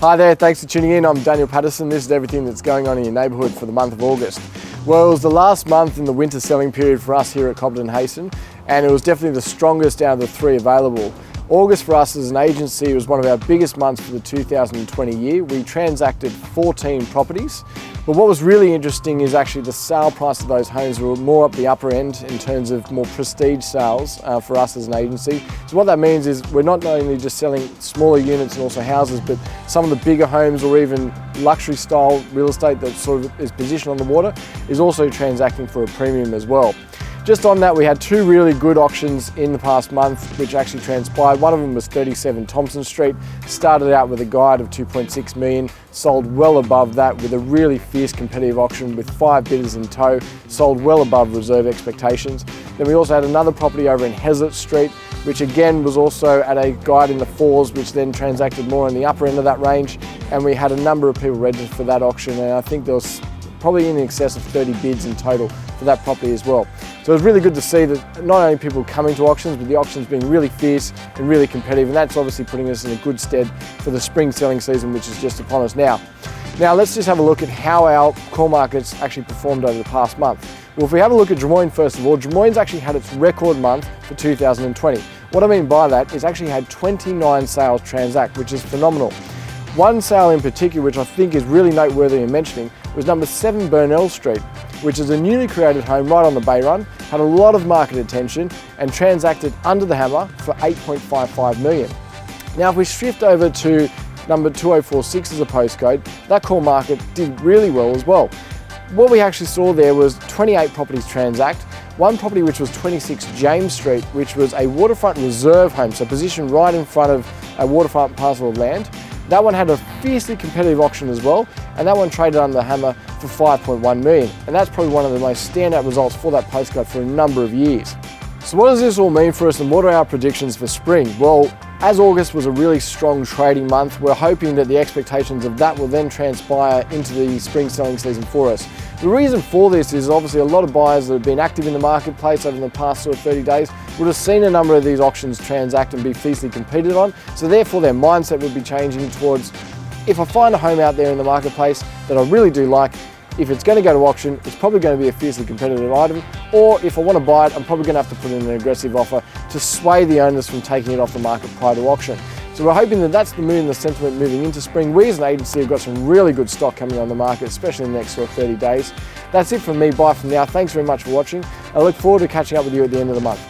Hi there, thanks for tuning in. I'm Daniel Patterson. This is everything that's going on in your neighbourhood for the month of August. Well, it was the last month in the winter selling period for us here at Cobden Hasten, and it was definitely the strongest out of the three available. August for us as an agency was one of our biggest months for the 2020 year. We transacted 14 properties, but what was really interesting is actually the sale price of those homes were more up the upper end in terms of more prestige sales for us as an agency. So what that means is we're not only just selling smaller units and also houses, but some of the bigger homes or even luxury style real estate that sort of is positioned on the water is also transacting for a premium as well. Just on that, we had two really good auctions in the past month which actually transpired. One of them was 37 Thompson Street. Started out with a guide of 2.6 million, sold well above that with a really fierce competitive auction with 5 bidders in tow, sold well above reserve expectations. Then we also had another property over in Hezlet Street, which again was also at a guide in the 4s, which then transacted more in the upper end of that range. And we had a number of people registered for that auction, and I think there was probably in excess of 30 bids in total for that property as well. So it was really good to see that not only people coming to auctions, but the auctions being really fierce and really competitive, and that's obviously putting us in a good stead for the spring selling season, which is just upon us now. Now let's just have a look at how our core markets actually performed over the past month. Well, if we have a look at Drummoyne first of all, Drummoyne's actually had its record month for 2020. What I mean by that is actually had 29 sales transact, which is phenomenal. One sale in particular, which I think is really noteworthy in mentioning, was number 7 Burnell Street, which is a newly created home right on the Bay Run, had a lot of market attention and transacted under the hammer for 8.55 million. Now if we shift over to number 2046 as a postcode, that core market did really well as well. What we actually saw there was 28 properties transact, one property which was 26 James Street, which was a waterfront reserve home, so positioned right in front of a waterfront parcel of land. That one had a fiercely competitive auction as well, and that one traded under the hammer for 5.1 million. And that's probably one of the most standout results for that postcode for a number of years. So what does this all mean for us, and what are our predictions for spring? Well, as August was a really strong trading month, we're hoping that the expectations of that will then transpire into the spring selling season for us. The reason for this is obviously a lot of buyers that have been active in the marketplace over the past sort of 30 days would have seen a number of these auctions transact and be fiercely competed on. So therefore their mindset would be changing towards, if I find a home out there in the marketplace that I really do like, if it's going to go to auction, it's probably going to be a fiercely competitive item, or if I want to buy it, I'm probably going to have to put in an aggressive offer to sway the owners from taking it off the market prior to auction. So we're hoping that that's the mood and the sentiment moving into spring. We as an agency have got some really good stock coming on the market, especially in the next sort of 30 days. That's it from me, bye for now. Thanks very much for watching. I look forward to catching up with you at the end of the month.